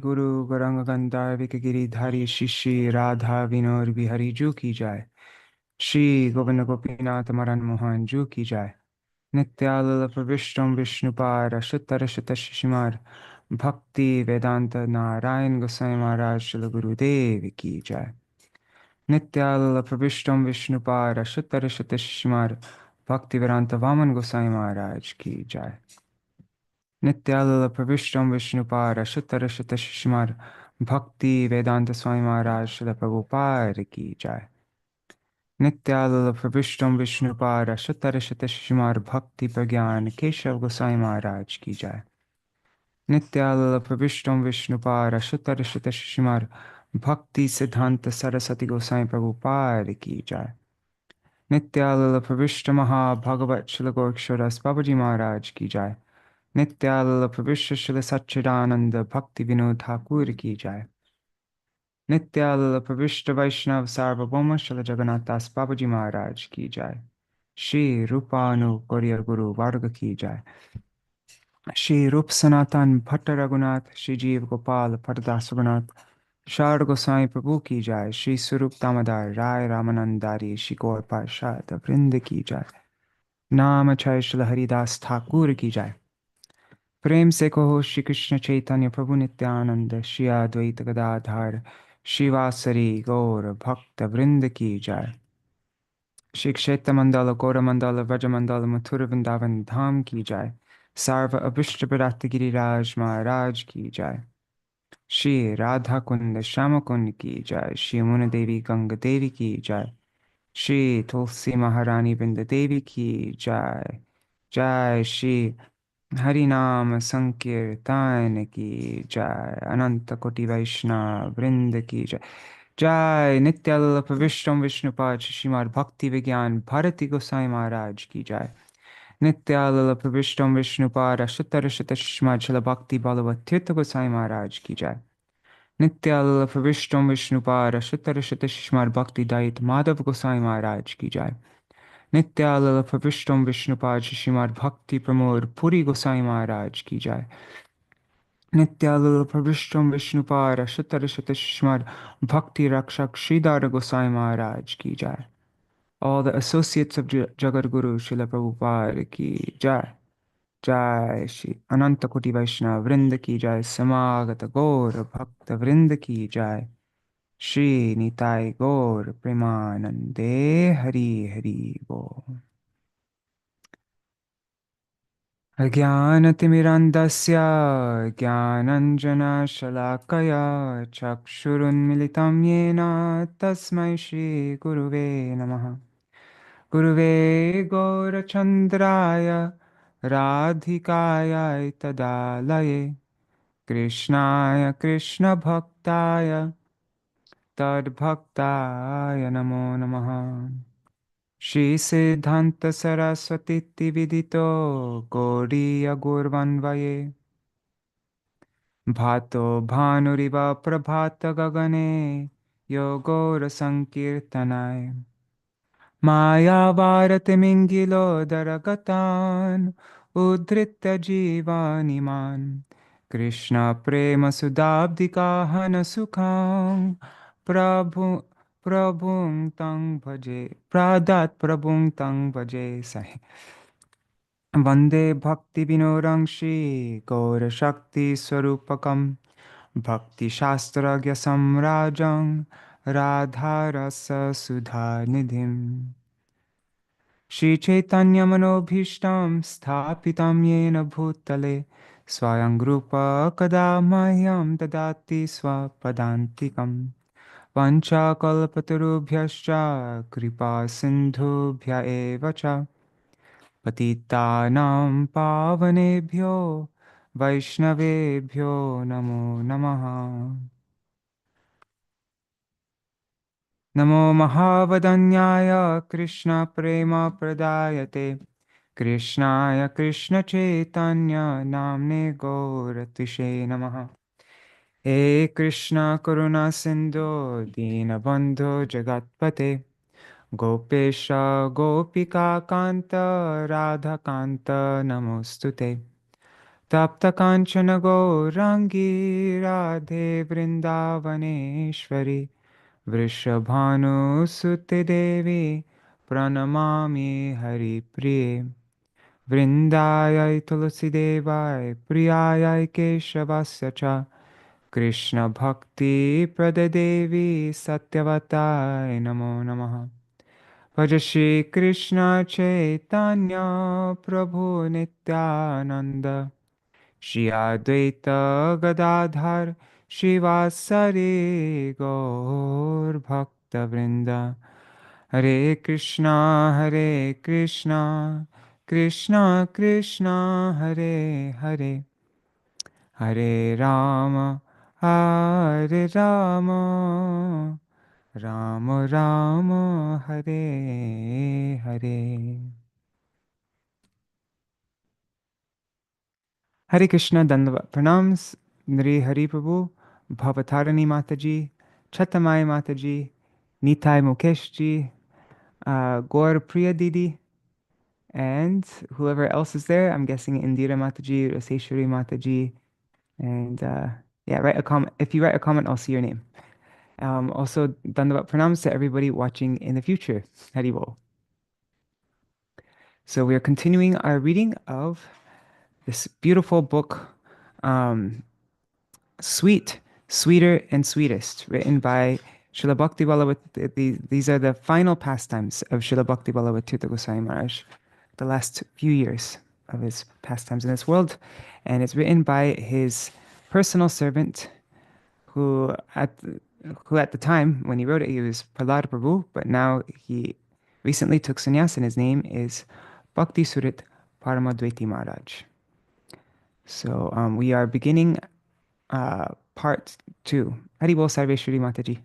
गुरु गौरांग गंधा गिरिधारी शिष्य राधा विनोद बिहारी जू की जाय। श्री गोविंद गोपीनाथ मरन मोहन जू की जाय। नित्यालल प्रविष्टम विष्णुपार शुतर शुत शिशिमार भक्ति वेदांत नारायण गोसाई महाराज श्रील गुरुदेव की जाय। नित्यालल प्रविष्टम विष्णुपार शुतर शुत शिशिमार भक्ति वेदांत वामन गोसाई महाराज की जाय। नित्यालल प्रविष्टम विष्णुपार शुतर शुत शिशिमार भक्ति वेदांत स्वामी महाराज श्रील प्रभुपाद की जाय। नित्यालल प्रविष्टम विष्णुपार शुतर शुत शिशिमार भक्ति प्रज्ञान केशव गोसाई महाराज की जाय। नित्यालल प्रविष्टम विष्णुपार शुतर शुत शिशिमार भक्ति सिद्धांत सरस्वती गोसाई प्रभुपाद की जाय। नित्यालल प्रविष्ट महाभगवत श्रील गोरक्षरस बाबूजी महाराज की जाय। नित्यालल प्रविष्ट श्रील सच्चिदानंद भक्ति विनोद ठाकुर की जाय। नित्यालल प्रविष्ट वैष्णव सार्वभौम श्रील जगन्नाथ दास बाबूजी महाराज की जाय। श्री रूपानु गौरियर गुरु वर्ग की जाय। श्री रूप सनातन भट्ट रघुनाथ श्री जीव गोपाल परदास रघुनाथ शारद गोसाई प्रभु की जाय। श्री स्वरूप दामोदर राय रामानंदारी श्री गौर पार्षद वृंद की जाय। नाम छय श्री हरिदास ठाकुर की जाय। प्रेम से कहो श्री कृष्ण चैतन्य प्रभु नित्यानंद श्री अद्वैत गदाधर शिवासरी गौर भक्त वृंद की जाय। श्री क्षेत्र मंडल गौर मंडल व्रज मंडल मथुर वृंदावन धाम की जाय। सर्व अभिष्ट प्रदात गिरिराज महाराज की जाय। श्री राधा कुंड श्याम कुंड की जाय। श्री मुन देवी गंग देवी की जाय। श्री तुलसी महारानी वृंद देवी की जाय। जय श्री हरि नाम संकीर्तन की जय। अनंत कोटि वैष्णव वृंद की जय। जय नित्यालल प्रविष्टम विष्णुपाद श्रीमार भक्ति विज्ञान भारती गोसाई महाराज की जय। नित्यालल प्रविष्टम विष्णुपाद शुतर शुत श्रीमार झल भक्ति बल्लभ तीर्थ गोसाई महाराज की जय। नित्यालल प्रविष्टम विष्णुपाद शुतर शुत श्रीमार भक्ति दायित माधव गोसाई महाराज की जय। नित्यालल प्रविष्टम विष्णुपाद श्रीमार भक्ति प्रमोद पुरी गोसाई महाराज की जय। नित्यालल प्रविष्टम विष्णुपाद शुतर शुत श्रीमार भक्ति रक्षक श्रीधर गोसाई महाराज की जय। All the associates of Jagat Guru Srila Prabhupada ki jai. Jai Shri Ananta Koti Vaishnava Vrinda ki jai. Samagata Gaur Bhakta Vrinda ki jai. Shri Nitai Gaur Premanande Hari Hari Bo. Ajnanatimirandasya Jnananjana Shalakaya Chakshurunmilitam Yena Tasmai Shri Guruve Namaha. Guruve Gaurachandraya Radhikaya Tadalaye Krishnaya Krishna Bhaktaya Tadbhaktaya Namo Namaha. Shri Siddhanta Saraswati Vidito Gauriya Gurvanvaye Bhato Bhanuriva Prabhata Gagane Yogora Sankirtanaya Maya Bharati Mingilo Daragatan Udrita Jivaniman Krishna Prema Sudabdika Hana Sukham Prabhu Prabhung Tang Bhaje Pradat Prabhung Tang Bhaje Sahi Vande Bhakti Vinorangshi Gaura Shakti Swarupakam Bhakti Shastragya Samrajang Radha Rasa Sudha Nidhim Shri Chaitanya Manobhishtam Sthapitam Yena Bhutale Swayam Rupa Kadamahyam Dadati Swapadantikam Vancha Kalpatarubhyascha Kripa Sindhubhya Evacha Patitanam Pavanebhyo Vaishnavebhyo Namo Namaha Namo Mahavadanyaya Krishna Prema Pradayate Krishnaya Krishna Chaitanya Namne Gauratishe Namaha. He Krishna Karuna Sindhu Dinabandhu Jagatpate Gopesha Gopika Kanta Radha Kanta Namostute Tapta Kanchana Gaurangi Radhe Vrindavaneshwari Vrishabhanu Sute Devi Pranamami Hari Priye Vrindayai Tulasi Devai Priyayai Keshavasya Cha Krishna Bhakti Pradadevi Satyavatai Namo Namaha Bhaja Shri Krishna Chaitanya Prabhu Nityananda Shri Advaita Gadadhar Shivasari Gaur Bhakta Vrinda Hare Krishna Krishna Krishna Hare Hare Hare Rama Hare Rama Rama Rama Hare Hare. Hare Krishna Dandavat Pranams, Nri Hari Prabhu, Bhavatarani Mataji, Chatamai Mataji, Nitai Mukeshji, Gaur Priya Didi, and whoever else is there. I'm guessing Indira Mataji, Raseshwari Mataji, and yeah, write a comment. If you write a comment, I'll see your name. Also, Dandavat Pranams to everybody watching in the future. Haribol. So we are continuing our reading of this beautiful book, Sweeter and Sweetest, written by Śrīla Bhakti Ballabha. These are the final pastimes of Śrīla Bhakti Ballabha Tīrtha Gosvāmī Mahārāja, the last few years of his pastimes in this world. And it's written by his personal servant, who at the time when he wrote it, he was Prahlāda Prabhu, but now he recently took sannyas, and his name is Bhakti Surit Paramadvaiti Maharaj. So we are beginning part 2. Haribol Sarveshwari Mataji.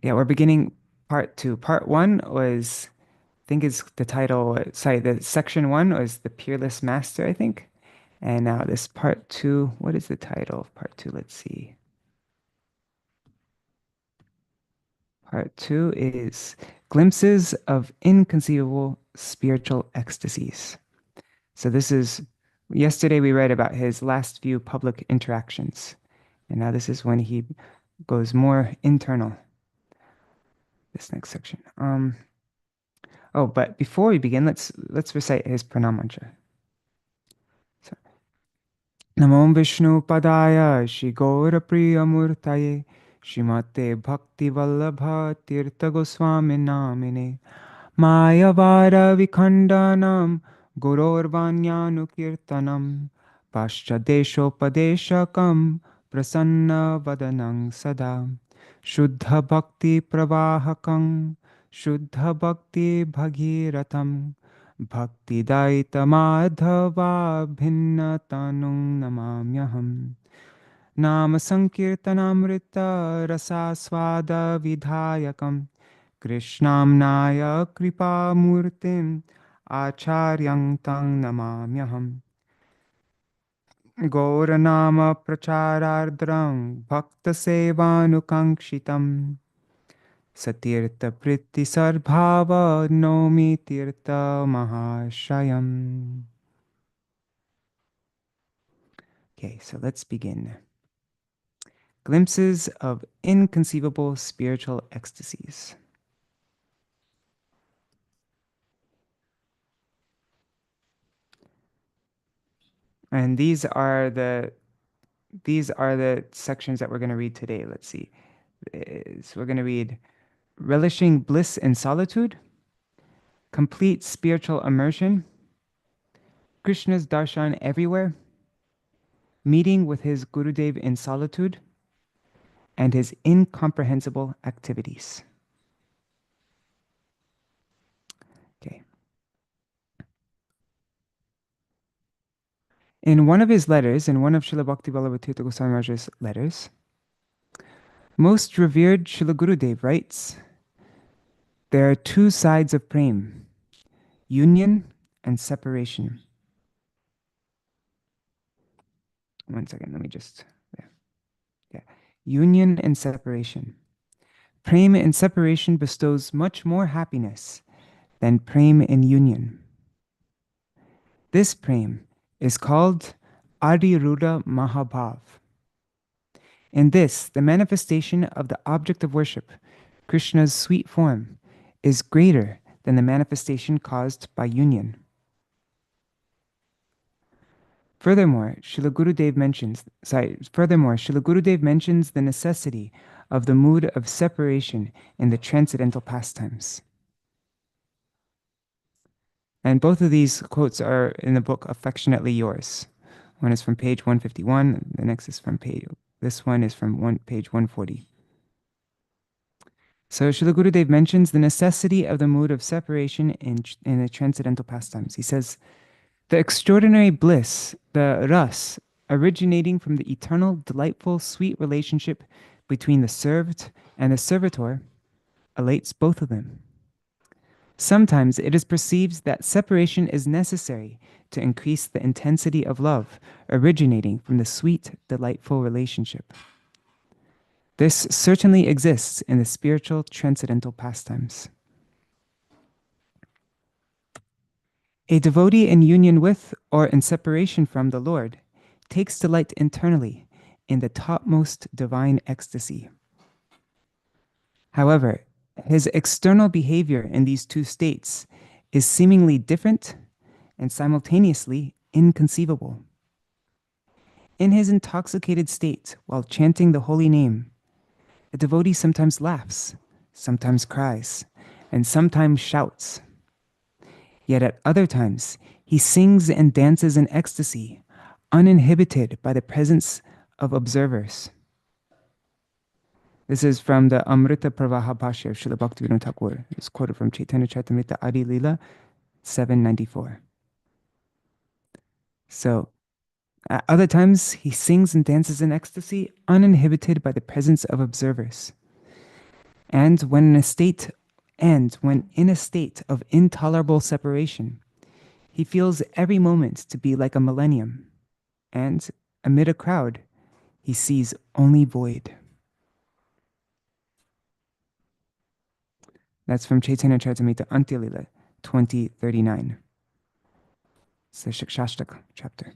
Yeah, we're beginning part 2. Part 1 was, I think is the title, sorry, the section 1 was The Peerless Master, I think. And now this part 2, what is the title of part 2? Let's see. Part 2 is Glimpses of Inconceivable Spiritual Ecstasies. So this is, yesterday we read about his last few public interactions. And now this is when he goes more internal. This next section. Oh, but before we begin, let's recite his pranam mantra. So, Namo Vishnu Padaya Shri Gaura Priya Murtaye Shrimate Bhakti Vallabha Tīrtha Gosvāmī Namine Mayavara Vikhandanam Gururvanyānukirtanam Paschadeshopadeshakam Prasanna Vadanang Sada Shuddha Bhakti Pravahakam Shuddha Bhakti Bhagiratham Bhakti Daita Madhava Bhinna Tanung Namamyaham Nama Sankirtanamrita Rasaswada Vidhayakam Krishnamnaya Kripa Murtim Acharyang Tang Namamyaham Gauranama Pracharardram Bhakta Sevanukangshitam Satirtha Priti Sarbhava Nomi Tīrtha Mahāshayam. Okay, so let's begin. Glimpses of Inconceivable Spiritual Ecstasies. And these are the sections that we're going to read today. Let's see. So we're going to read Relishing Bliss in Solitude, Complete Spiritual Immersion, Krishna's Darśana Everywhere, Meeting with his Gurudeva in Solitude, and his Incomprehensible Activities. Okay. In one of his letters, in one of Śrīla Bhakti Ballabha Tīrtha Gosvāmī Mahārāja's letters, Most Revered Śrīla Gurudeva writes, there are two sides of prem, union and separation. One second, let me just, yeah. Union and separation. Prem in separation bestows much more happiness than prem in union. This prem is called Adiruddha Mahabhav. In this, the manifestation of the object of worship, Krishna's sweet form, is greater than the manifestation caused by union. Furthermore, Srila Gurudev mentions the necessity of the mood of separation in the transcendental pastimes. And both of these quotes are in the book Affectionately Yours. One is from page 151, the next is from this one is from page 140. So Srila Gurudev mentions the necessity of the mood of separation in the transcendental pastimes. He says, the extraordinary bliss, the ras, originating from the eternal, delightful, sweet relationship between the served and the servitor, elates both of them. Sometimes it is perceived that separation is necessary to increase the intensity of love originating from the sweet, delightful relationship. This certainly exists in the spiritual transcendental pastimes. A devotee in union with or in separation from the Lord takes delight internally in the topmost divine ecstasy. However, his external behavior in these two states is seemingly different and simultaneously inconceivable. In his intoxicated state, while chanting the holy name, a devotee sometimes laughs, sometimes cries, and sometimes shouts. Yet at other times, he sings and dances in ecstasy, uninhibited by the presence of observers. This is from the Amrita Pravaha Bhashya of Srila Bhaktivinoda Thakur. It's quoted from Chaitanya Charitamrita Adi Lila 794. So, at other times, he sings and dances in ecstasy, uninhibited by the presence of observers. And when in a state of intolerable separation, he feels every moment to be like a millennium, and amid a crowd, he sees only void. That's from Chaitanya Charitamrita Antya-lila 2039. It's the Shikshashtaka chapter.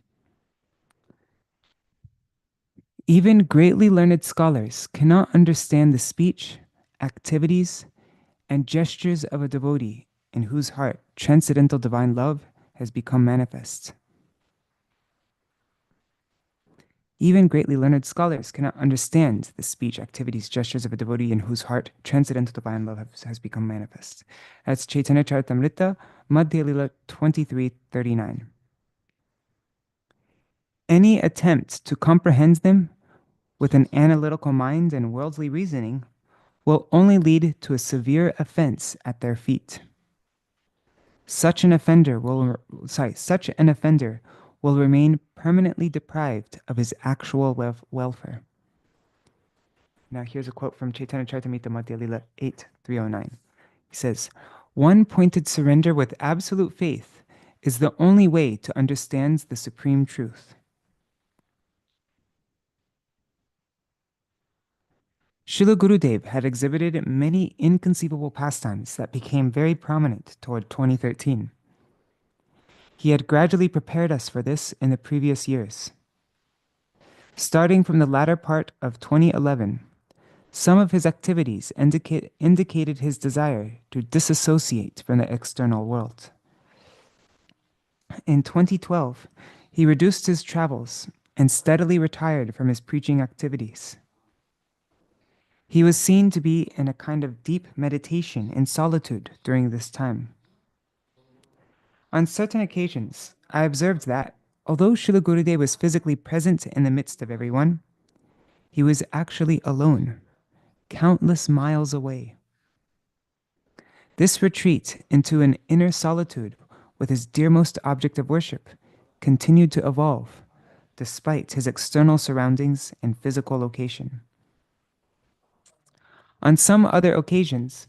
Even greatly learned scholars cannot understand the speech, activities, and gestures of a devotee in whose heart transcendental divine love has become manifest. Even greatly learned scholars cannot understand the speech, activities, gestures of a devotee in whose heart transcendental divine love has become manifest. That's Chaitanya Charitamrita, Madhya Lila 2339. Any attempt to comprehend them with an analytical mind and worldly reasoning will only lead to a severe offense at their feet. Such an offender will remain permanently deprived of his actual welfare. Now here's a quote from Chaitanya Charitamrita Madhya Lila 8309. He says, one-pointed surrender with absolute faith is the only way to understand the supreme truth. Srila Gurudev had exhibited many inconceivable pastimes that became very prominent toward 2013. He had gradually prepared us for this in the previous years. Starting from the latter part of 2011, some of his activities indicated his desire to disassociate from the external world. In 2012, he reduced his travels and steadily retired from his preaching activities. He was seen to be in a kind of deep meditation in solitude during this time. On certain occasions, I observed that, although Srila Gurudev was physically present in the midst of everyone, he was actually alone, countless miles away. This retreat into an inner solitude with his dearmost object of worship continued to evolve, despite his external surroundings and physical location. On some other occasions,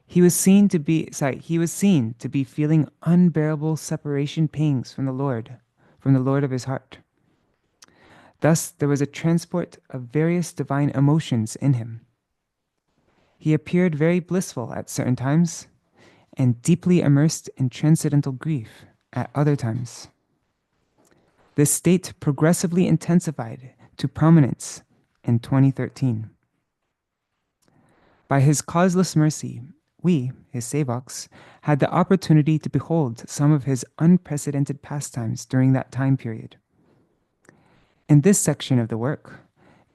he was seen to be feeling unbearable separation pangs from the Lord of his heart. Thus, there was a transport of various divine emotions in him. He appeared very blissful at certain times, and deeply immersed in transcendental grief at other times. This state progressively intensified to prominence in 2013. By his causeless mercy, we, his sevaks, had the opportunity to behold some of his unprecedented pastimes during that time period. In this section of the work,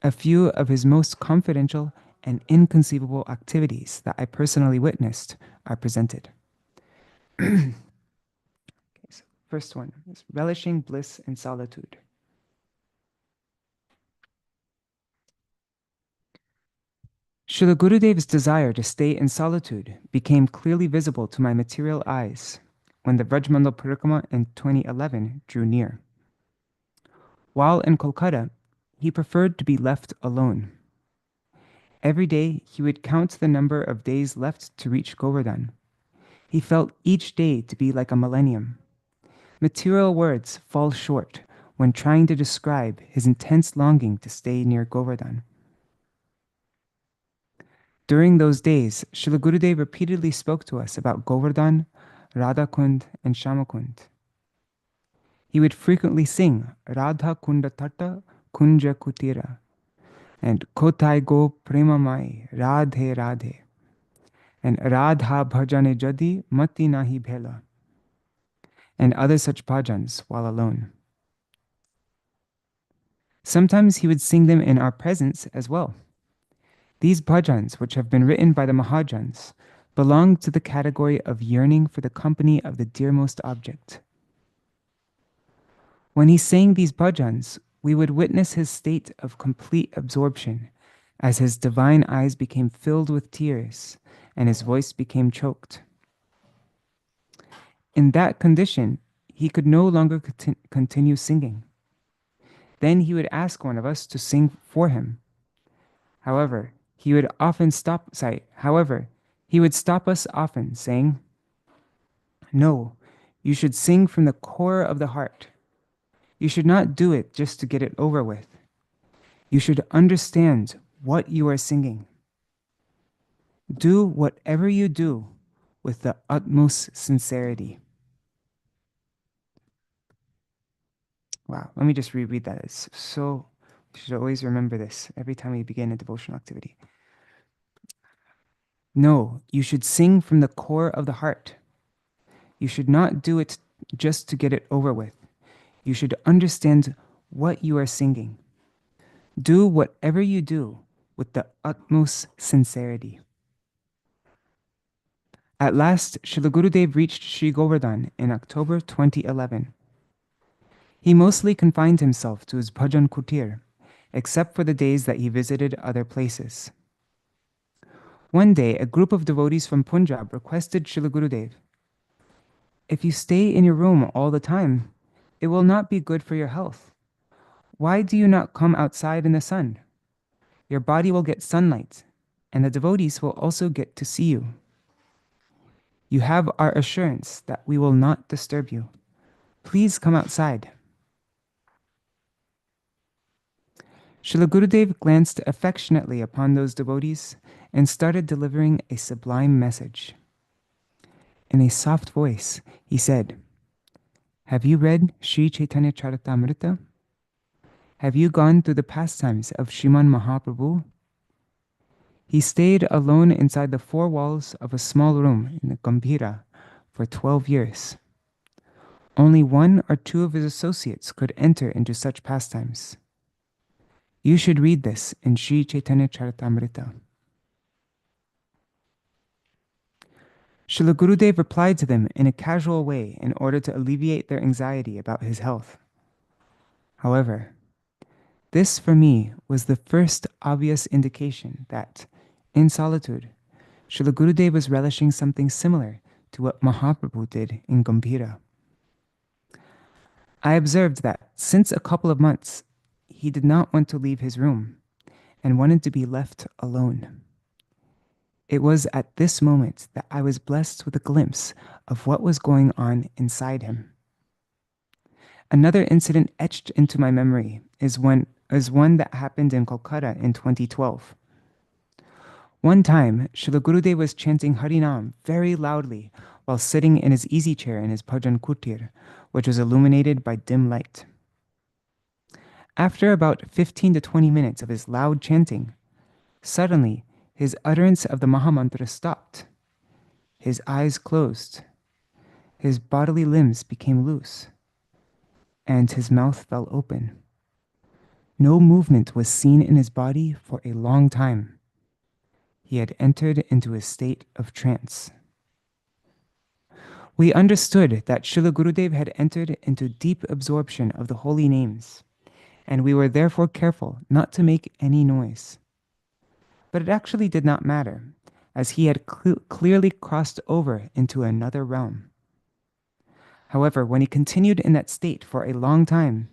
a few of his most confidential and inconceivable activities that I personally witnessed are presented. Okay, so first one is relishing bliss in solitude. Srila Gurudev's desire to stay in solitude became clearly visible to my material eyes when the Vrajmandal Parikrama in 2011 drew near. While in Kolkata, he preferred to be left alone. Every day, he would count the number of days left to reach Govardhan. He felt each day to be like a millennium. Material words fall short when trying to describe his intense longing to stay near Govardhan. During those days, Srila Gurudev repeatedly spoke to us about Govardhan, Radhakund, and Shamakund. He would frequently sing Radha Kunda Tata Kunja Kutira and Kotai Go Premamai Radhe Radhe and Radha Bhajane Jadi Mati Nahi Bhela and other such bhajans while alone. Sometimes he would sing them in our presence as well. These bhajans, which have been written by the Mahajans, belong to the category of yearning for the company of the dearmost object. When he sang these bhajans, we would witness his state of complete absorption as his divine eyes became filled with tears and his voice became choked. In that condition, he could no longer continue singing. Then he would ask one of us to sing for him. However, he would stop us often, saying, "No, you should sing from the core of the heart. You should not do it just to get it over with. You should understand what you are singing. Do whatever you do with the utmost sincerity." Wow, let me just reread that. It's so, you should always remember this every time we begin a devotional activity. No, you should sing from the core of the heart. You should not do it just to get it over with. You should understand what you are singing. Do whatever you do with the utmost sincerity. At last, Srila Gurudev reached Sri Govardhan in October 2011. He mostly confined himself to his bhajan kutir, except for the days that he visited other places. One day, a group of devotees from Punjab requested Srila Gurudev, "If you stay in your room all the time, it will not be good for your health. Why do you not come outside in the sun? Your body will get sunlight, and the devotees will also get to see you. You have our assurance that we will not disturb you. Please come outside." Srila Gurudev glanced affectionately upon those devotees and started delivering a sublime message. In a soft voice, he said, "Have you read Sri Chaitanya Charitamrita? Have you gone through the pastimes of Sriman Mahaprabhu?" He stayed alone inside the four walls of a small room in the Gambhira for 12 years. Only one or two of his associates could enter into such pastimes. You should read this in Sri Chaitanya Charitamrita. Srila Gurudev replied to them in a casual way in order to alleviate their anxiety about his health. However, this for me was the first obvious indication that, in solitude, Srila Gurudev was relishing something similar to what Mahaprabhu did in Gambhira. I observed that since a couple of months, he did not want to leave his room and wanted to be left alone. It was at this moment that I was blessed with a glimpse of what was going on inside him. Another incident etched into my memory is one that happened in Kolkata in 2012. One time, Srila Gurudev was chanting Harinam very loudly while sitting in his easy chair in his bhajan kutir, which was illuminated by dim light. After about 15 to 20 minutes of his loud chanting, suddenly his utterance of the Mahamantra stopped. His eyes closed. His bodily limbs became loose, and his mouth fell open. No movement was seen in his body for a long time. He had entered into a state of trance. We understood that Srila Gurudeva had entered into deep absorption of the holy names, and we were therefore careful not to make any noise. But it actually did not matter, as he had clearly crossed over into another realm. However, when he continued in that state for a long time,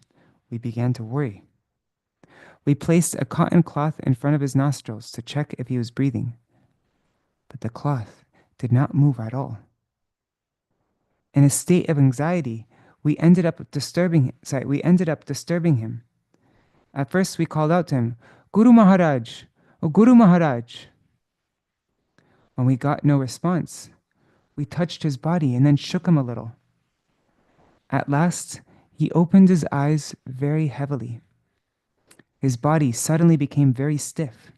we began to worry. We placed a cotton cloth in front of his nostrils to check if he was breathing, but the cloth did not move at all. In a state of anxiety, we ended up disturbing him. At first, we called out to him, "Guru Maharaj, oh Guru Maharaj." When we got no response, we touched his body and then shook him a little. At last, he opened his eyes very heavily. His body suddenly became very stiff.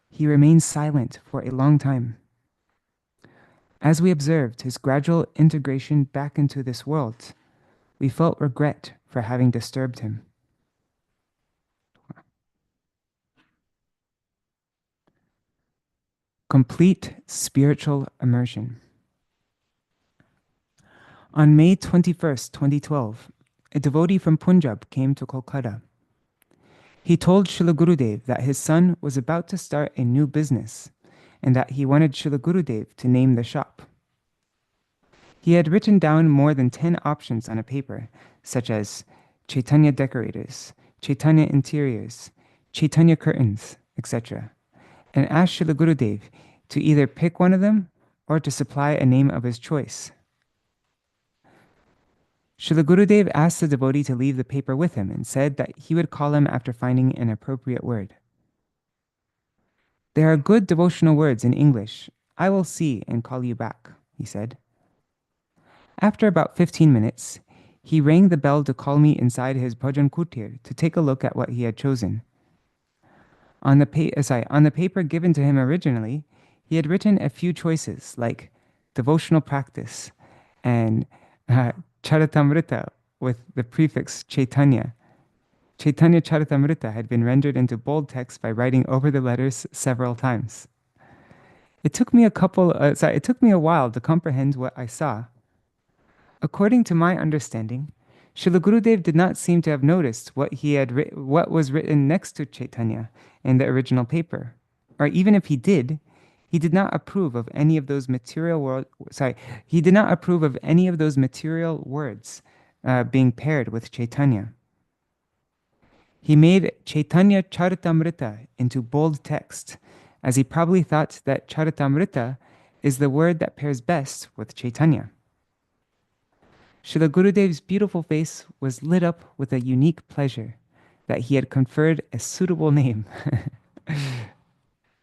He remained silent for a long time. As we observed his gradual integration back into this world, we felt regret for having disturbed him. Complete spiritual immersion. On May 21st, 2012, a devotee from Punjab came to Kolkata. He told Srila Gurudev that his son was about to start a new business and that he wanted Srila Gurudev to name the shop. He had written down more than 10 options on a paper, such as Chaitanya decorators, Chaitanya interiors, Chaitanya curtains, etc., and asked Srila Gurudev to either pick one of them or to supply a name of his choice. Srila Gurudev asked the devotee to leave the paper with him and said that he would call him after finding an appropriate word. "There are good devotional words in English. I will see and call you back," he said. After about 15 minutes, he rang the bell to call me inside his bhajan kutir to take a look at what he had chosen. On the paper given to him originally, he had written a few choices like devotional practice and Charitamrita with the prefix Chaitanya. Chaitanya Charitamrita had been rendered into bold text by writing over the letters several times. It took me a while to comprehend what I saw. According to my understanding, Srila Gurudev did not seem to have noticed what was written next to Chaitanya in the original paper, or even if he did not approve of any of those material words being paired with Chaitanya. He made Chaitanya Charitamrita into bold text, as he probably thought that Charitamrita is the word that pairs best with Chaitanya. Srila Gurudev's beautiful face was lit up with a unique pleasure that he had conferred a suitable name.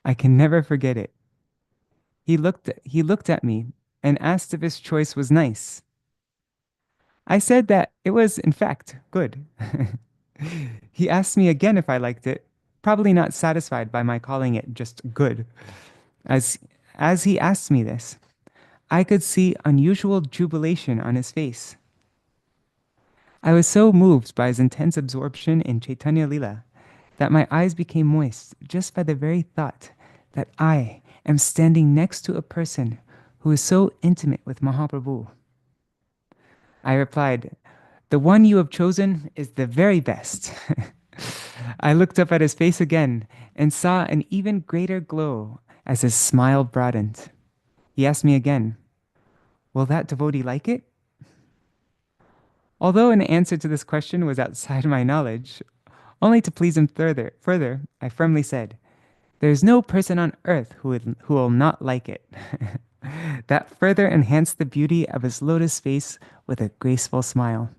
I can never forget it. He looked at me and asked if his choice was nice. I said that it was, in fact, good. He asked me again if I liked it, probably not satisfied by my calling it just good. As he asked me this, I could see unusual jubilation on his face. I was so moved by his intense absorption in Chaitanya Lila that my eyes became moist just by the very thought that I am standing next to a person who is so intimate with Mahaprabhu. I replied, "The one you have chosen is the very best." I looked up at his face again and saw an even greater glow as his smile broadened. He asked me again, "Will that devotee like it?" Although an answer to this question was outside my knowledge, only to please him further, I firmly said, "There is no person on earth who will not like it." That further enhanced the beauty of his lotus face with a graceful smile.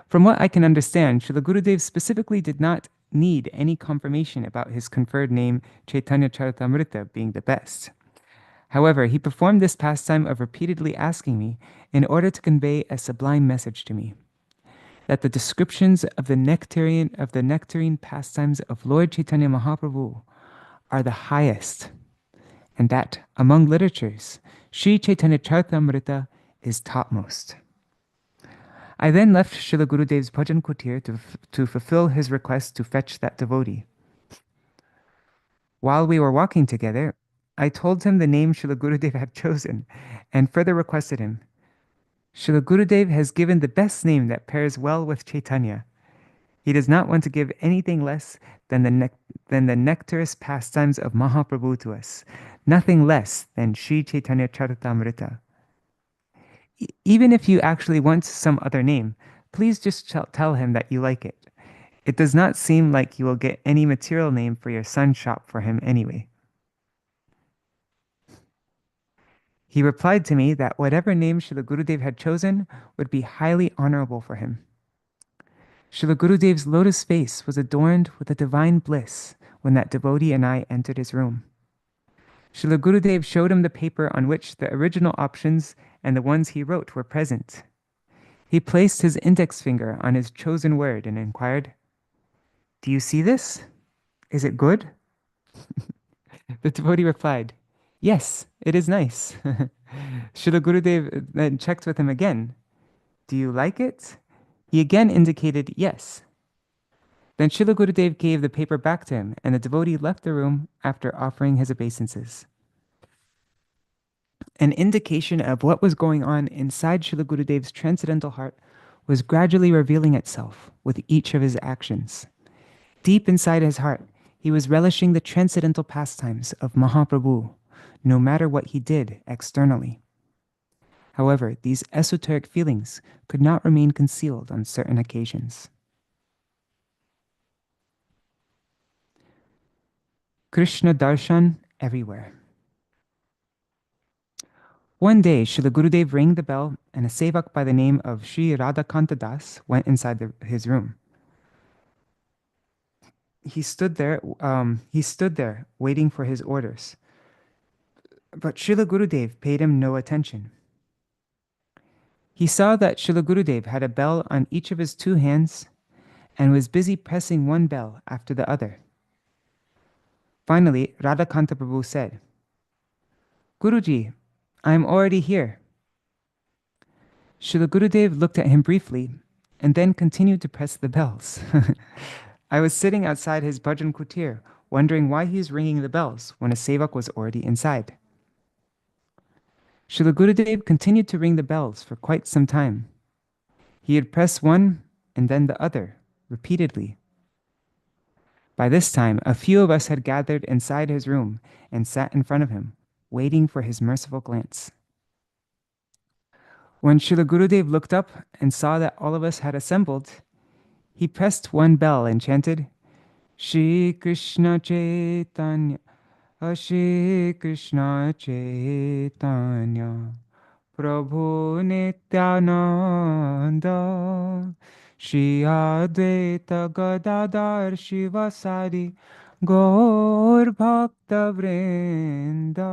From what I can understand, Srila Gurudev specifically did not need any confirmation about his conferred name Chaitanya Charitamrita being the best. However, he performed this pastime of repeatedly asking me in order to convey a sublime message to me. that the descriptions of the nectarine pastimes of Lord Chaitanya Mahaprabhu are the highest, and that among literatures, Sri Chaitanya Charitamrita is topmost. I then left Srila Gurudev's bhajan kutir to fulfill his request to fetch that devotee. While we were walking together, I told him the name Srila Gurudev had chosen and further requested him. Srila Gurudev has given the best name that pairs well with Chaitanya. He does not want to give anything less than the nectarous pastimes of Mahaprabhu to us, nothing less than Sri Chaitanya Charitamrita. Even if you actually want some other name, please just tell him that you like it. It does not seem like you will get any material name for your son's shop for him anyway. He replied to me that whatever name Srila Gurudev had chosen would be highly honorable for him. Srila Gurudev's lotus face was adorned with a divine bliss when that devotee and I entered his room. Srila Gurudev showed him the paper on which the original options and the ones he wrote were present. He placed his index finger on his chosen word and inquired, "Do you see this? Is it good?" The devotee replied, "Yes, it is nice." Srila Gurudev then checked with him again. "Do you like it?" He again indicated yes. Then Srila Gurudev gave the paper back to him, and the devotee left the room after offering his obeisances. An indication of what was going on inside Srila Gurudev's transcendental heart was gradually revealing itself with each of his actions. Deep inside his heart, he was relishing the transcendental pastimes of Mahaprabhu, no matter what he did externally. However, these esoteric feelings could not remain concealed on certain occasions. Krishna darshan everywhere. One day, Srila Gurudev rang the bell, and a sevak by the name of Sri Radhakanta Das went inside his room. He stood there waiting for his orders. But Srila Gurudev paid him no attention. He saw that Srila Gurudev had a bell on each of his two hands and was busy pressing one bell after the other. Finally, Radhakanta Prabhu said, "Guruji, I am already here." Srila Gurudev looked at him briefly and then continued to press the bells. I was sitting outside his bhajan kutir, wondering why he was ringing the bells when a sevak was already inside. Srila Gurudev continued to ring the bells for quite some time. He had pressed one and then the other, repeatedly. By this time, a few of us had gathered inside his room and sat in front of him, waiting for his merciful glance. When Srila Gurudev looked up and saw that all of us had assembled, he pressed one bell and chanted, "Shri Kṛṣṇa Chaitanya, Shri Kṛṣṇa Chaitanya, Prabhu Nityananda, Shri Advaita Gadadhar Shivasari, Gaur Bhakta Vrinda."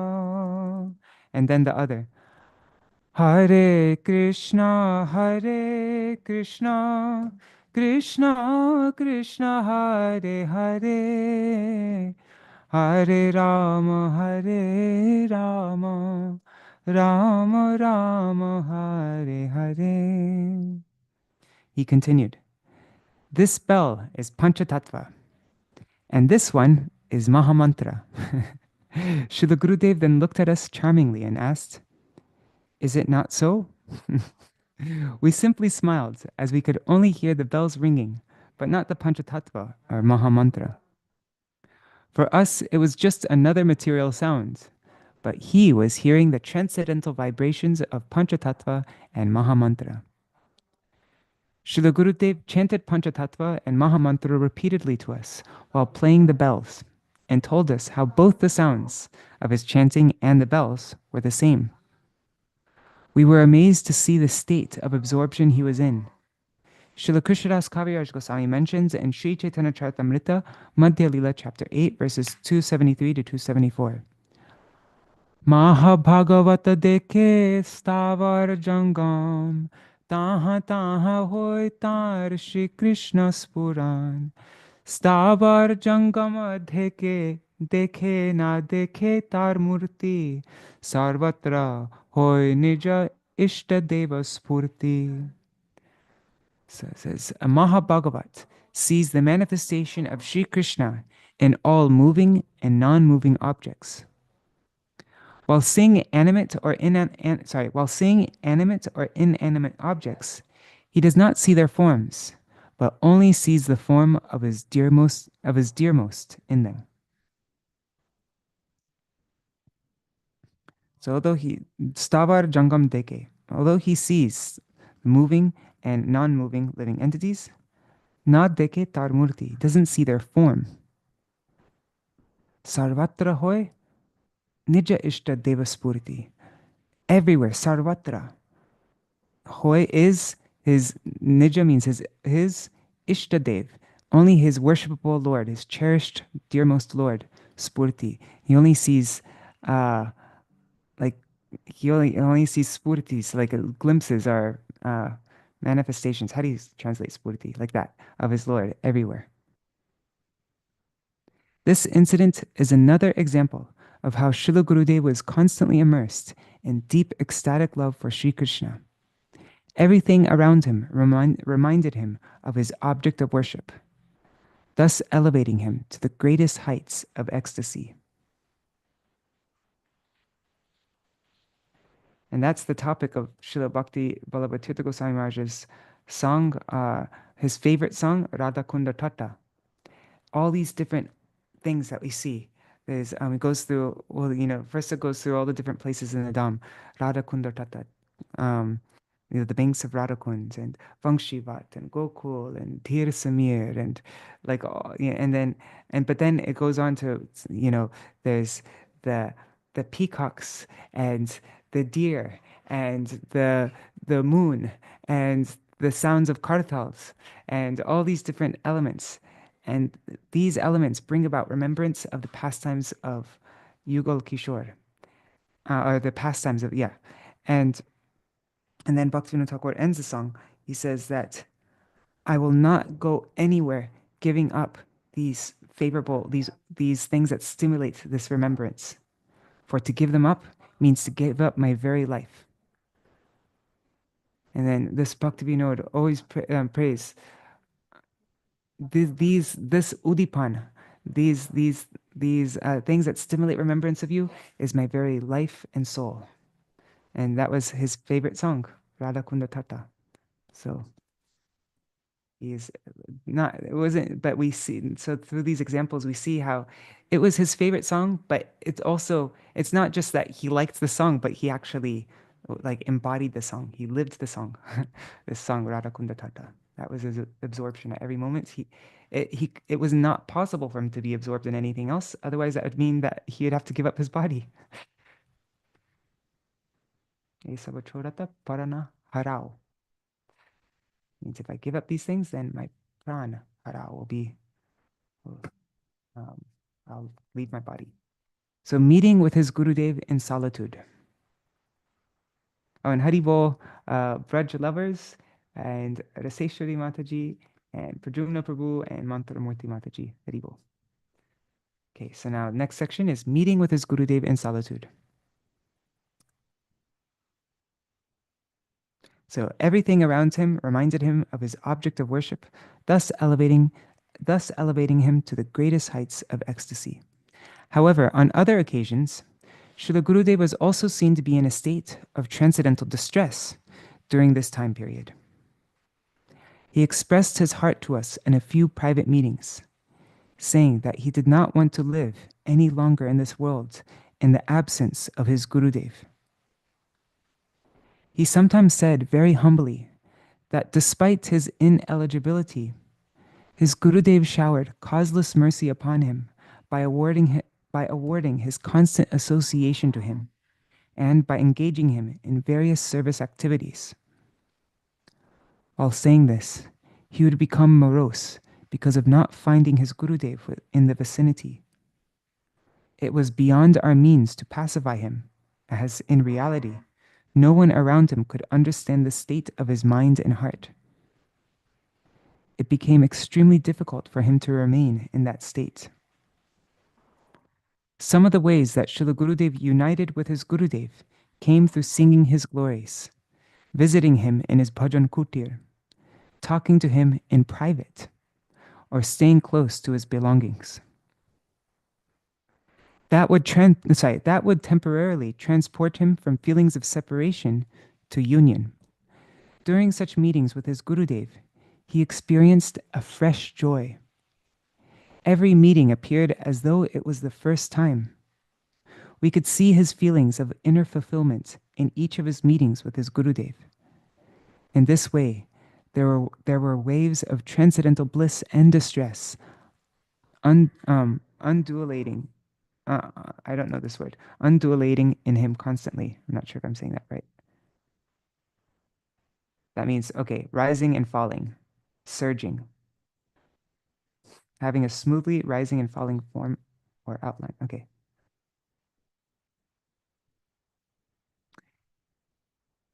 And then the other, "Hare Krishna, Hare Krishna, Krishna Krishna, Hare Hare, Hare Rama, Hare Rama, Rama Rama, Hare Hare." He continued, "This bell is Panchatattva, and this one is Mahamantra." Srila Gurudev then looked at us charmingly and asked, "Is it not so?" We simply smiled, as we could only hear the bells ringing, but not the Panchatattva or Mahamantra. For us, it was just another material sound, but he was hearing the transcendental vibrations of Panchatattva and Mahamantra. Srila Gurudev chanted Panchatattva and Mahamantra repeatedly to us while playing the bells, and told us how both the sounds of his chanting and the bells were the same. We were amazed to see the state of absorption he was in. Srila Krishnadas Kaviraj Goswami mentions in Sri Chaitanya Charitamrita, Madhya Lila, chapter 8, verses 273 to 274. Mahabhagavata dekhe stavar jangam, Taha taha hoy tar Shri Krishna spuran. Stavar jangama dekhe na dekhe tar murti. Sarvatra hoy nija ishta deva spurti. So it says, a Mahabhagavat sees the manifestation of Sri Krishna in all moving and non-moving objects. While seeing animate or inanimate objects, he does not see their forms, but only sees the form of his dearmost in them. So although he stavar jangam deke, although he sees moving and non-moving living entities, na deke tar murti, doesn't see their form. Sarvatra hoy nija ishta deva spurti. Everywhere, sarvatra. Hoy is his, nija means his ishtadev, only his worshipable Lord, his cherished, dearmost Lord, spurti. He only sees, like, he only sees spurtis, like glimpses or manifestations. How do you translate spurti? Like that, of his Lord everywhere. This incident is another example of how Srila Gurudeva was constantly immersed in deep ecstatic love for Sri Krishna. Everything around him reminded him of his object of worship, thus elevating him to the greatest heights of ecstasy. And that's the topic of Srila Bhakti Ballabha Tīrtha Gosvāmī Mahārāja's song, his favorite song, Radha Kunda Tata. All these different things that we see. There's, it goes through, well, first it goes through all the different places in the Dham, Radha Kunda Tata. The banks of Radhakund and Vangshivat and Gokul and Tīrtha and like but then it goes on to there's the peacocks and the deer and the moon and the sounds of kartals and all these different elements, and these elements bring about remembrance of the pastimes of Yugal Kishore, or the pastimes of and then Bhaktivinoda Thakur ends the song. He says that I will not go anywhere giving up these things that stimulate this remembrance. For to give them up means to give up my very life. And then this Bhaktivinoda always prays this udipan, these things that stimulate remembrance of you is my very life and soul. And that was his favorite song, Radha Kunda Tata. So but we see, so through these examples, we see how it was his favorite song, but it's not just that he liked the song, but he actually like embodied the song. He lived the song, this song, Radha Kunda Tata. That was his absorption at every moment. It was not possible for him to be absorbed in anything else. Otherwise, that would mean that he would have to give up his body. Parana harao. Means if I give up these things, then my prana harao will be, I'll leave my body. So meeting with his Gurudev in solitude. Oh, and Haribol, Braj lovers, and Raseshwari Mataji, and Pradyumna Prabhu, and Mantramurti Mataji. Haribol. Okay, so now next section is meeting with his Gurudev in solitude. So everything around him reminded him of his object of worship, thus elevating him to the greatest heights of ecstasy. However, on other occasions, Srila Gurudeva was also seen to be in a state of transcendental distress during this time period. He expressed his heart to us in a few private meetings, saying that he did not want to live any longer in this world in the absence of his Gurudev. He sometimes said very humbly that despite his ineligibility, his Gurudev showered causeless mercy upon him by awarding his constant association to him and by engaging him in various service activities. While saying this, he would become morose because of not finding his Gurudev in the vicinity. It was beyond our means to pacify him, as in reality, No one around him could understand the state of his mind and heart. It became extremely difficult for him to remain in that state. Some of the ways that Srila Gurudev united with his Gurudev came through singing his glories, visiting him in his bhajan kutir, talking to him in private, or staying close to his belongings. That would temporarily transport him from feelings of separation to union. During such meetings with his Gurudev, he experienced a fresh joy. Every meeting appeared as though it was the first time. We could see his feelings of inner fulfillment in each of his meetings with his Gurudev. In this way, there were waves of transcendental bliss and distress, undulating. I don't know this word. Undulating in him constantly. I'm not sure if I'm saying that right. That means, okay, rising and falling, surging, having a smoothly rising and falling form or outline. Okay.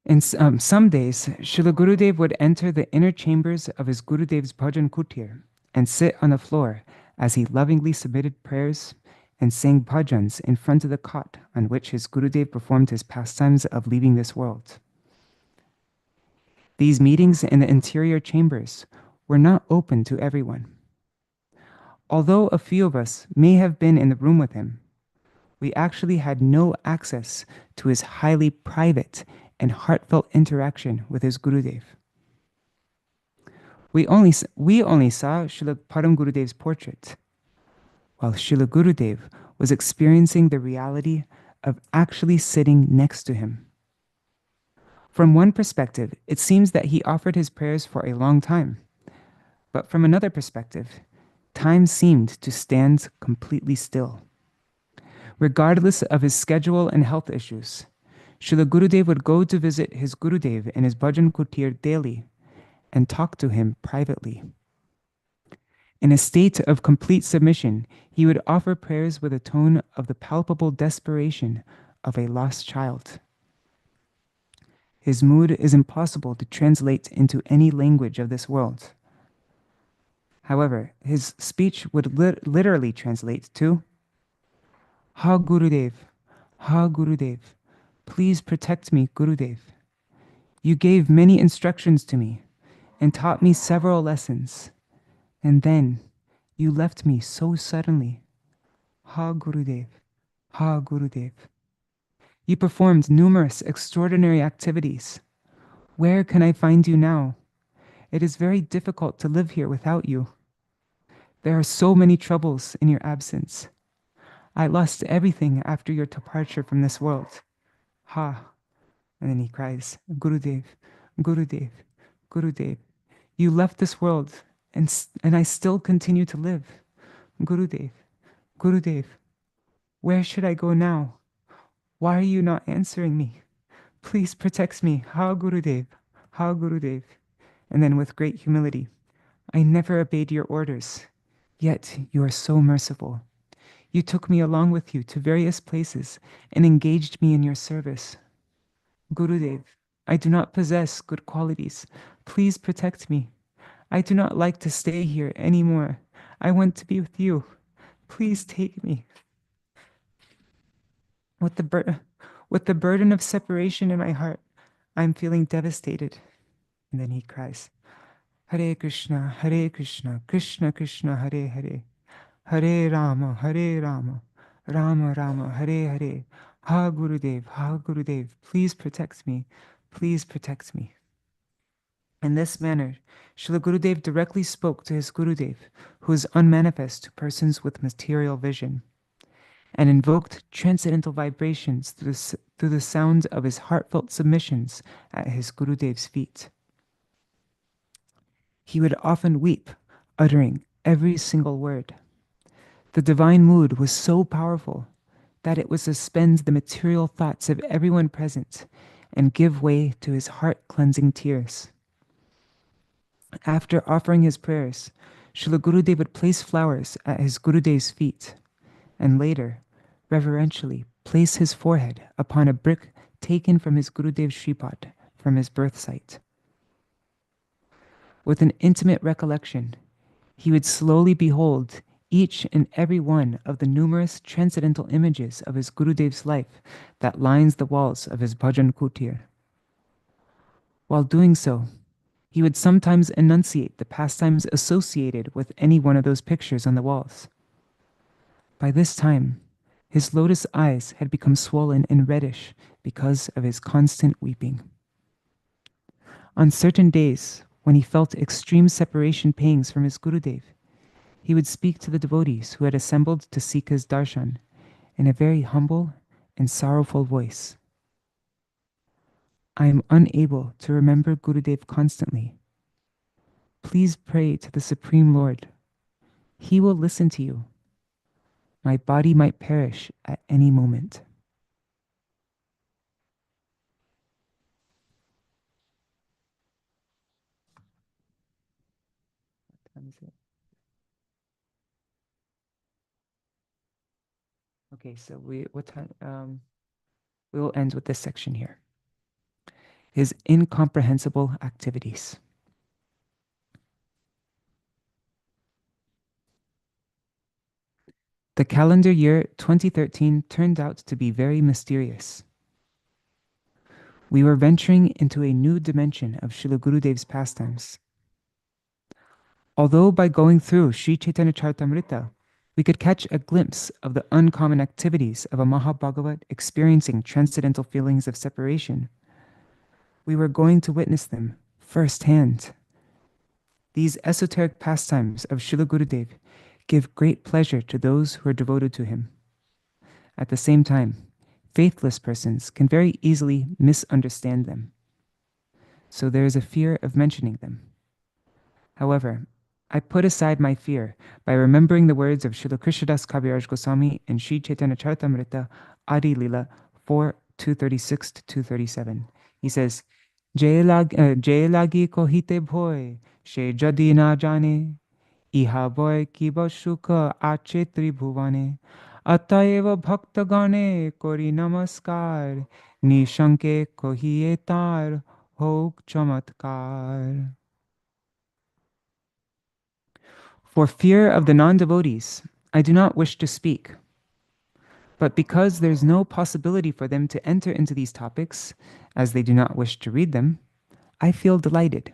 In some days, Srila Gurudev would enter the inner chambers of his Gurudev's bhajan kutir and sit on the floor as he lovingly submitted prayers and sang bhajans in front of the cot on which his Gurudev performed his pastimes of leaving this world. These meetings in the interior chambers were not open to everyone. Although a few of us may have been in the room with him, we actually had no access to his highly private and heartfelt interaction with his Gurudev. We only saw Srila Param Gurudev's portrait, while Srila Gurudev was experiencing the reality of actually sitting next to him. From one perspective, it seems that he offered his prayers for a long time, but from another perspective, time seemed to stand completely still. Regardless of his schedule and health issues, Srila Gurudev would go to visit his Gurudev in his bhajan kutir daily and talk to him privately. In a state of complete submission, he would offer prayers with a tone of the palpable desperation of a lost child. His mood is impossible to translate into any language of this world. However, his speech would literally translate to, "Ha Gurudev, Ha Gurudev, please protect me, Gurudev. You gave many instructions to me and taught me several lessons, and then you left me so suddenly. Ha Gurudev, Ha Gurudev. You performed numerous extraordinary activities. Where can I find you now? It is very difficult to live here without you. There are so many troubles in your absence. I lost everything after your departure from this world. Ha." And then he cries, "Gurudev, Gurudev, Gurudev. You left this world and I still continue to live. Gurudev, Gurudev. Where should I go now? Why are you not answering me? Please protect me. Ha Gurudev, Ha Gurudev." And then with great humility, "I never obeyed your orders, yet you are so merciful. You took me along with you to various places and engaged me in your service. Gurudev, I do not possess good qualities. Please protect me. I do not like to stay here anymore. I want to be with you. Please take me." With the burden of separation in my heart, I am feeling devastated." And then he cries, "Hare Kṛṣṇa, Hare Kṛṣṇa, Kṛṣṇa Kṛṣṇa, Hare Hare, Hare Rama, Hare Rama, Rama Rama, Hare Hare. Ha Gurudev, Ha Gurudev, please protect me. Please protect me." In this manner, Srila Gurudev directly spoke to his Gurudev, who is unmanifest to persons with material vision, and invoked transcendental vibrations through the sound of his heartfelt submissions at his Gurudev's feet. He would often weep, uttering every single word. The divine mood was so powerful that it would suspend the material thoughts of everyone present and give way to his heart-cleansing tears. After offering his prayers, Srila Gurudev would place flowers at his Gurudev's feet, and later, reverentially, place his forehead upon a brick taken from his Gurudev's Shripad, from his birth site. With an intimate recollection, he would slowly behold each and every one of the numerous transcendental images of his Gurudev's life that lines the walls of his bhajan kutir. While doing so, he would sometimes enunciate the pastimes associated with any one of those pictures on the walls. By this time, his lotus eyes had become swollen and reddish because of his constant weeping. On certain days, when he felt extreme separation pangs from his Gurudev, he would speak to the devotees who had assembled to seek his darshan in a very humble and sorrowful voice. I am unable to remember Gurudev constantly. Please pray to the Supreme Lord. He will listen to you. My body might perish at any moment. What time is it? Okay, so we will end with this section here. His incomprehensible activities. The calendar year 2013 turned out to be very mysterious. We were venturing into a new dimension of Srila Gurudev's pastimes. Although by going through Sri Chaitanya Charitamrita, we could catch a glimpse of the uncommon activities of a Mahabhagavat experiencing transcendental feelings of separation, we were going to witness them firsthand. These esoteric pastimes of Srila Gurudev give great pleasure to those who are devoted to him. At the same time, faithless persons can very easily misunderstand them. So there is a fear of mentioning them. However, I put aside my fear by remembering the words of Srila Krishnadas Kaviraj Goswami in Sri Chaitanya Charitamrita Adi Lila 4:236 to 237. He says, Jai lagi kohite bhoy, she jadi na jane, iha boy kiba sukha ache tribhuvane, atayeva bhaktagane kori namaskar, nishanke kohiye tar hok chamatkar. For fear of the non-devotees, I do not wish to speak. But because there's no possibility for them to enter into these topics, as they do not wish to read them, I feel delighted.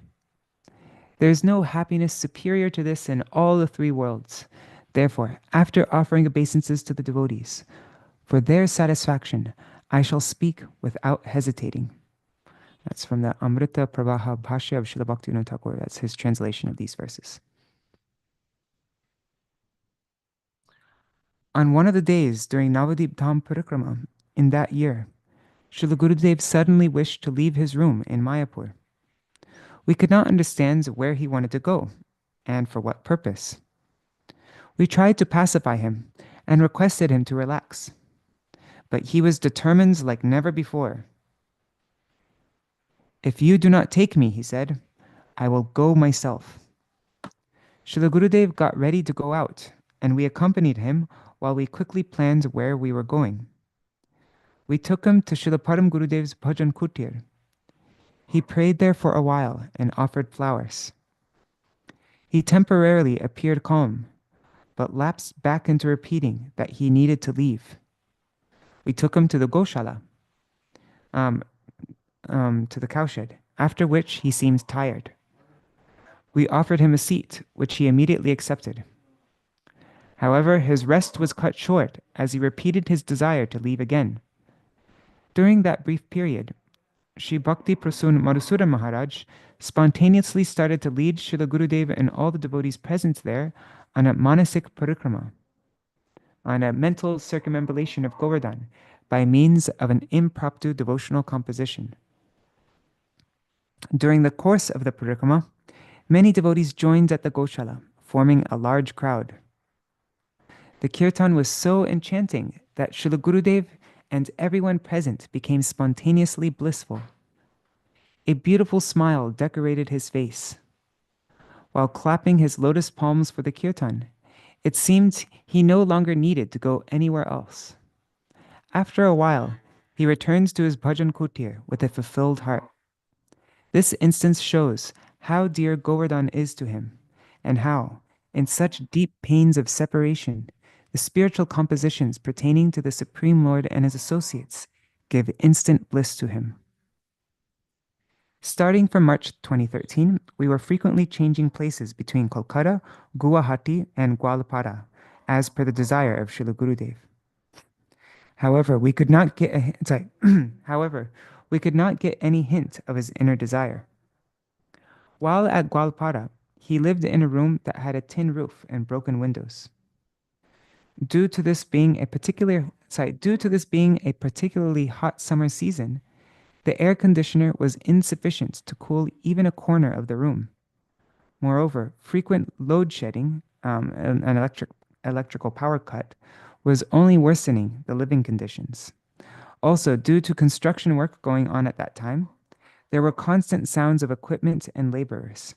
There is no happiness superior to this in all the three worlds. Therefore, after offering obeisances to the devotees, for their satisfaction, I shall speak without hesitating. That's from the Amrita Pravaha Bhashya of Srila Bhaktivinoda Thakur. That's his translation of these verses. On one of the days during Navadip Dham Parikrama in that year, Srila Gurudev suddenly wished to leave his room in Mayapur. We could not understand where he wanted to go, and for what purpose. We tried to pacify him and requested him to relax, but he was determined like never before. If you do not take me, he said, I will go myself. Srila Gurudev got ready to go out, and we accompanied him while we quickly planned where we were going. We took him to Srila Param Gurudev's Bhajan Kutir. He prayed there for a while and offered flowers. He temporarily appeared calm, but lapsed back into repeating that he needed to leave. We took him to the Goshala, to the cowshed, after which he seemed tired. We offered him a seat, which he immediately accepted. However, his rest was cut short as he repeated his desire to leave again. During that brief period, Sri Bhakti Prasun Madhusudana Maharaj spontaneously started to lead Srila Gurudeva and all the devotees present there on a manasik parikrama, on a mental circumambulation of Govardhan, by means of an impromptu devotional composition. During the course of the parikrama, many devotees joined at the Goshala, forming a large crowd. The kirtan was so enchanting that Srila Gurudev and everyone present became spontaneously blissful. A beautiful smile decorated his face. While clapping his lotus palms for the kirtan, it seemed he no longer needed to go anywhere else. After a while, he returns to his bhajan kutir with a fulfilled heart. This instance shows how dear Govardhan is to him, and how, in such deep pains of separation, the spiritual compositions pertaining to the Supreme Lord and his associates give instant bliss to him. Starting from March 2013, we were frequently changing places between Kolkata, Guwahati, and Gwalpara, as per the desire of Srila Gurudev. However, we could not get however, we could not get any hint of his inner desire. While at Gwalpara, he lived in a room that had a tin roof and broken windows. Due to this being a particularly hot summer season, the air conditioner was insufficient to cool even a corner of the room. Moreover, frequent load shedding, an electrical power cut, was only worsening the living conditions. Also, due to construction work going on at that time, there were constant sounds of equipment and laborers.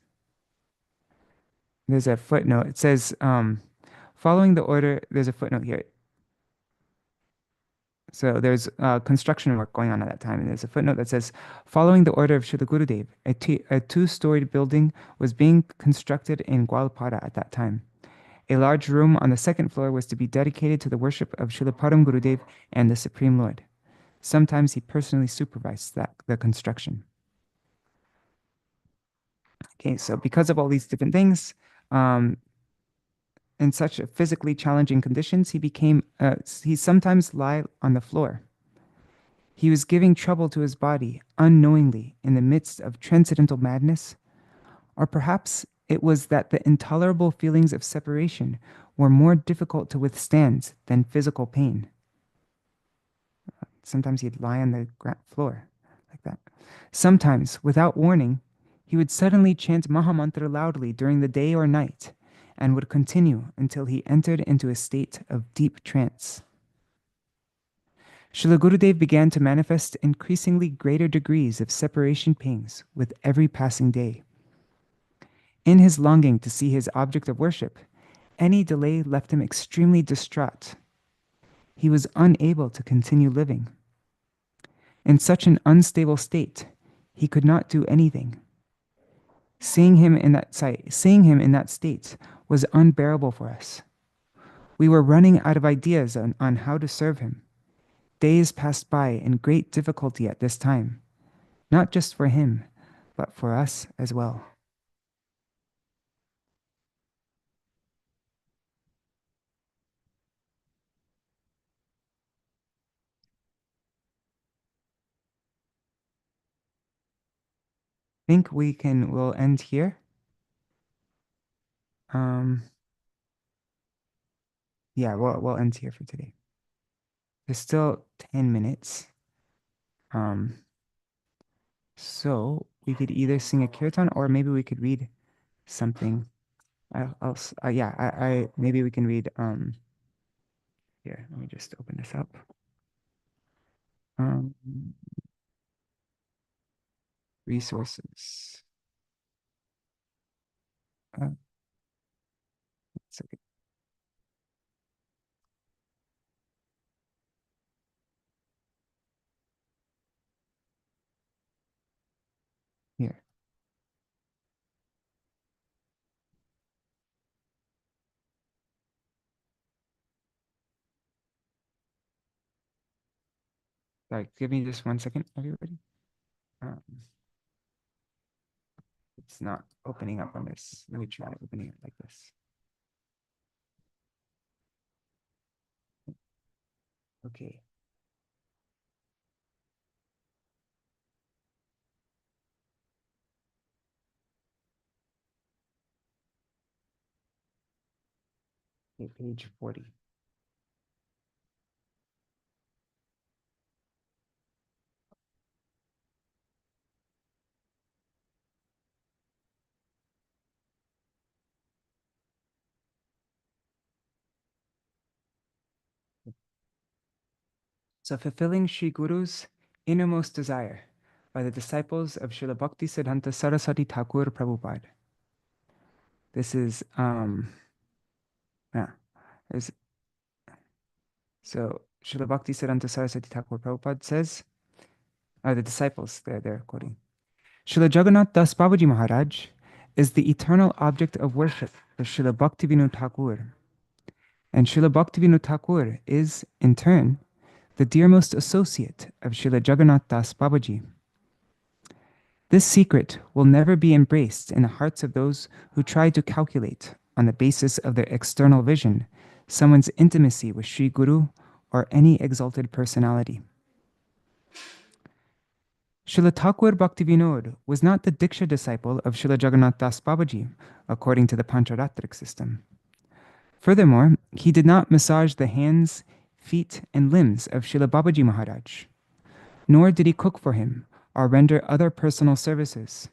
There's a footnote. It says, following the order, there's a footnote here. So there's construction work going on at that time. And there's a footnote that says, following the order of Srila Gurudev, a two-storied building was being constructed in Gwalpara at that time. A large room on the second floor was to be dedicated to the worship of Srila Param Gurudev and the Supreme Lord. Sometimes he personally supervised the construction. Okay, so because of all these different things, in such physically challenging conditions, he sometimes lie on the floor. He was giving trouble to his body unknowingly in the midst of transcendental madness, or perhaps it was that the intolerable feelings of separation were more difficult to withstand than physical pain. Sometimes he'd lie on the floor like that. Sometimes, without warning, he would suddenly chant Mahamantra loudly during the day or night, and would continue until he entered into a state of deep trance. Srila Gurudev began to manifest increasingly greater degrees of separation pangs with every passing day. In his longing to see his object of worship, any delay left him extremely distraught. He was unable to continue living. In such an unstable state, he could not do anything. Seeing him in that state was unbearable for us. We were running out of ideas on how to serve him. Days passed by in great difficulty at this time, not just for him, but for us as well. I think we'll end here. Yeah, we'll end here for today. There's still 10 minutes. So we could either sing a kirtan or maybe we could read something else. Maybe we can read, here, let me just open this up. Resources. It's okay. Here. Sorry, give me just 1 second, everybody. It's not opening up on this. Let me try opening it like this. Okay. Okay, page 40. So fulfilling Sri Guru's innermost desire by the disciples of Srila Bhakti Siddhanta Saraswati Thakur Prabhupada. This is so Srila Bhakti Siddhanta Saraswati Thakur Prabhupada says, the disciples, they're quoting, Srila Jagannath Das Babaji Maharaj is the eternal object of worship of Srila Bhaktivinoda Thakur. And Srila Bhaktivinoda Thakur is, in turn, the dearmost associate of Srila Jagannath Das Babaji. This secret will never be embraced in the hearts of those who try to calculate, on the basis of their external vision, someone's intimacy with Sri Guru or any exalted personality. Srila Thakur Bhaktivinoda was not the Diksha disciple of Srila Jagannath Das Babaji, according to the Pancharatric system. Furthermore, he did not massage the hands, feet, and limbs of Srila Babaji Maharaj, nor did he cook for him or render other personal services.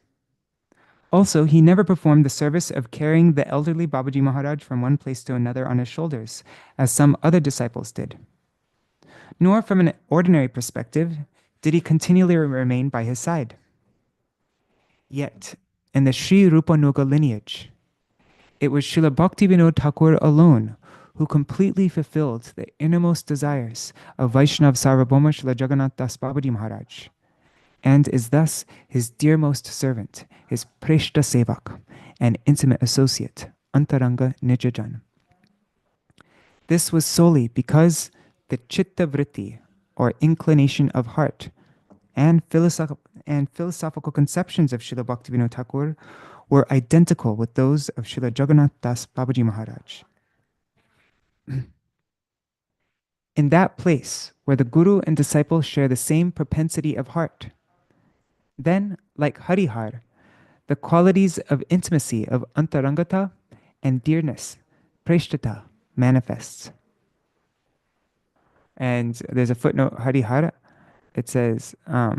Also, he never performed the service of carrying the elderly Babaji Maharaj from one place to another on his shoulders, as some other disciples did. Nor from an ordinary perspective did he continually remain by his side. Yet, in the Sri Rupanuga lineage, it was Srila Bhaktivinoda Thakur alone who completely fulfilled the innermost desires of Vaishnav Sarvabhauma Srila Jagannath Das Babaji Maharaj, and is thus his dearmost servant, his Preshta Sevak, and intimate associate, Antaranga Nijajan. This was solely because the Chitta Vritti, or inclination of heart, and philosophical conceptions of Srila Bhaktivinoda Thakur were identical with those of Srila Jagannath Das Babaji Maharaj. In that place where the Guru and disciple share the same propensity of heart, then, like Harihar, the qualities of intimacy of Antarangata and dearness, Preshtata, manifests. And there's a footnote, Harihara. It says, so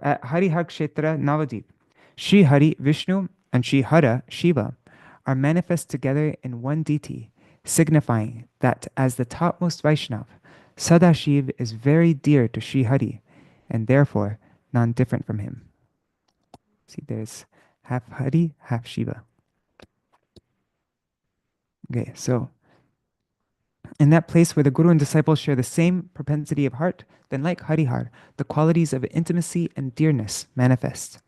at Harihar Kshetra Navadip, Sri Hari Vishnu and Sri Hara Shiva are manifest together in one deity, signifying that as the topmost Vaishnav, Sadashiv is very dear to Sri Hari, and therefore non-different from him. See, there's half Hari, half Shiva. Okay, so in that place where the Guru and disciples share the same propensity of heart, then like Harihar, the qualities of intimacy and dearness manifest.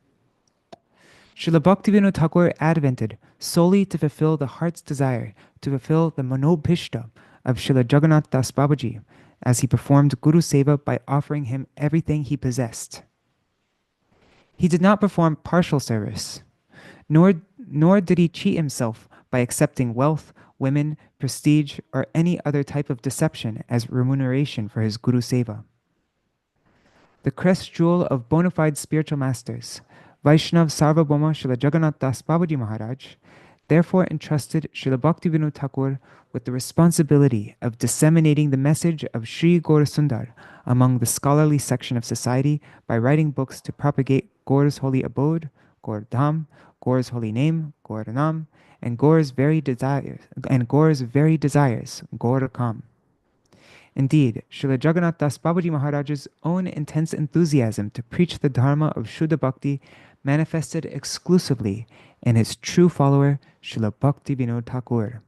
Srila Bhaktivinoda Thakur advented solely to fulfill the heart's desire, to fulfill the manobhishta of Srila Jagannath Das Babaji, as he performed Guru Seva by offering him everything he possessed. He did not perform partial service, nor did he cheat himself by accepting wealth, women, prestige, or any other type of deception as remuneration for his Guru Seva. The crest jewel of bona fide spiritual masters, Vaishnav Sarvabhauma Srila Jagannath Das Babaji Maharaj, therefore entrusted Srila Bhaktivinoda Thakur with the responsibility of disseminating the message of Sri Gaura Sundar among the scholarly section of society by writing books to propagate Gaura's holy abode, Gaur Dham, Gaura's holy name, Gaur Nam, and Gaura's very desires, Gaur Kam. Indeed, Srila Jagannath Das Babaji Maharaj's own intense enthusiasm to preach the dharma of Shuddha Bhakti manifested exclusively in his true follower, Srila Bhaktivinoda Thakur.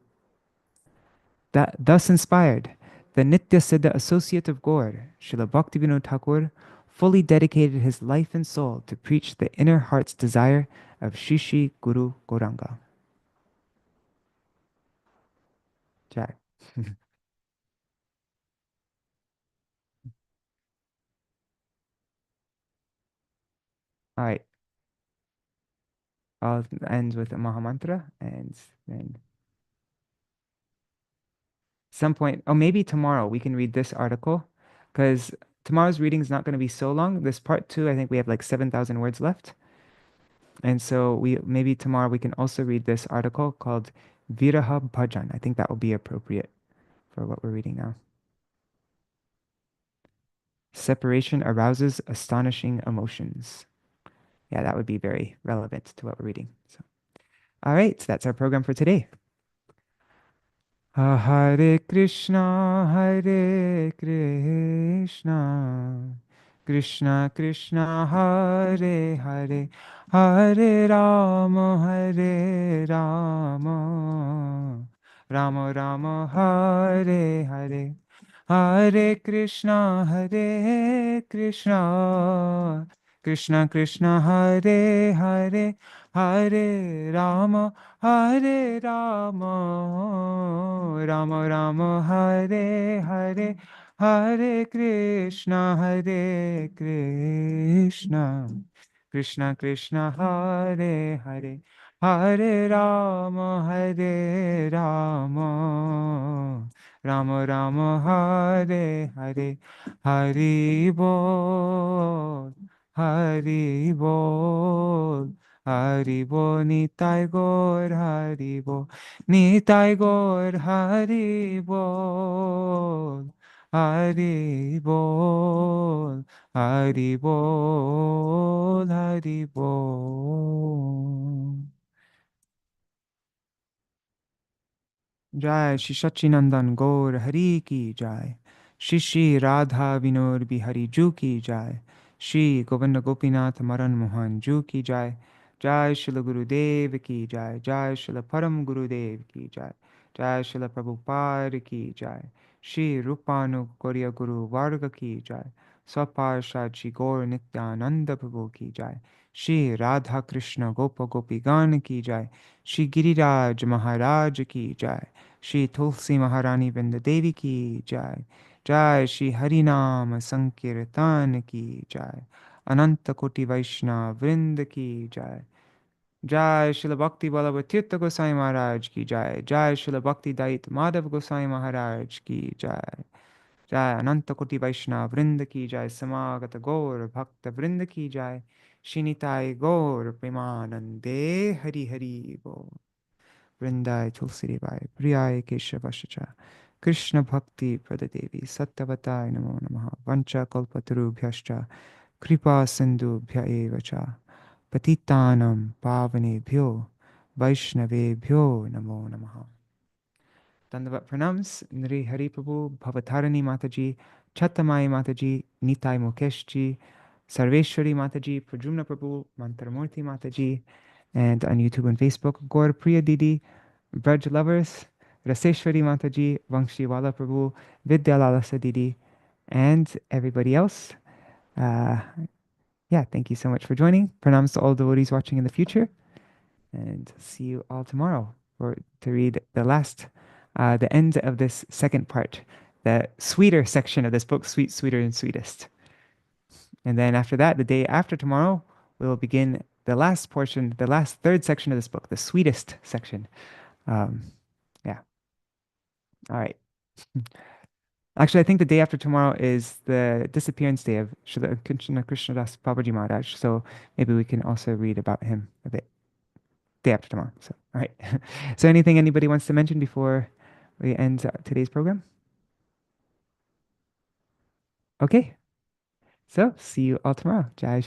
Thus inspired, the Nitya Siddha associate of Gaur, Srila Bhaktivinoda Thakur, fully dedicated his life and soul to preach the inner heart's desire of Shri Guru Gauranga. Jai. All right. I'll end with a Mahamantra, and then some point, oh, maybe tomorrow we can read this article, because tomorrow's reading is not going to be so long. This part 2, I think we have like 7,000 words left. And so maybe tomorrow we can also read this article called Viraha Bhajan. I think that will be appropriate for what we're reading now. Separation arouses astonishing emotions. Yeah, that would be very relevant to what we're reading. So, all right, that's our program for today. Hare Krishna, Hare Krishna, Krishna Krishna, Hare Hare, Hare Rama, Rama Rama Hare Hare, Hare Krishna, Krishna Krishna Hare Hare, Hare Rama, Hare Rama, Rama Rama Hare Hare, Hare Krishna, Krishna Krishna Hare Hare, Hare Rama, Hare Rama, Rama Rama Hare Hare, Hari Bol, Hari Bol, Hari Bol, Nitai Gaur, Hari Bol, Nitai Gaur, Hari Bol, Hari Bol, Hari Bol, Hari Bol. जय श्री सच्चिनंदन गौर हरि की जय, श्री श्री राधा विनोद बिहारी जू की जय, श्री गोविंद गोपीनाथ मदन मोहन जू की जय, जय श्री गुरुदेव की जय श्री परम गुरुदेव की जय श्री प्रभुपाद की जय, श्री रूपानु गौरिया गुरु वर्ग की जय, स्वपार्षद श्री गौर नित्यानंद प्रभु की जय, श्री राधा कृष्ण गोप गोपीगण की जय, श्री गिरिराज महाराज की जय, श्री तुलसी महारानी वृंद देवी की जय, जय श्री हरि नाम संकीर्तन की जय, अनंत कोटि वैष्णव वृंद की जय, जय श्रील भक्ति बल्लभ तीर्थ गोसाई महाराज की जय श्रील भक्ति दायित माधव गोसाई महाराज की जय अनंत कोटि वैष्णव वृंद की जय, समागत गौर भक्त वृंद की जय, श्रीनिताय गौर प्रेमानंदे हरि हरि बोल। वृंदाय तुलसीदेवाय प्रियाय केशवशचा कृष्ण भक्ति प्रददेवी सत्यवताय नमो नमः, वंचा कल्पतरुभ्यश्च कृपा सिंधुभ्य एव च पतितानं पावनेभ्यो वैष्णवेभ्यो नमो नमः। Dandavat pranams, Nri Hari Prabhu, Bhavatarani Mataji, Chattamai Mataji, Nitai Mukeshji, Sarveshwari Mataji, Prajumna Prabhu, Mantaramurti Mataji, and on YouTube and Facebook, Gaur Priya Didi, Braj Lovers, Raseshwari Mataji, Vangshiwala Prabhu, Vidyalalasa Didi, and everybody else. Uh, yeah, thank you so much for joining. Pranams to all devotees watching in the future, and see you all tomorrow to read the end of this second part, the sweeter section of this book, Sweet, Sweeter, and Sweetest. And then after that, the day after tomorrow, we will begin the last portion, the last third section of this book, the sweetest section. Yeah. All right. Actually, I think the day after tomorrow is the disappearance day of Śrīla Kṛṣṇa Das Babaji Maharaj. So maybe we can also read about him a bit. Day after tomorrow. So, all right. So anything anybody wants to mention before we end today's program? Okay. So see you all tomorrow. Jai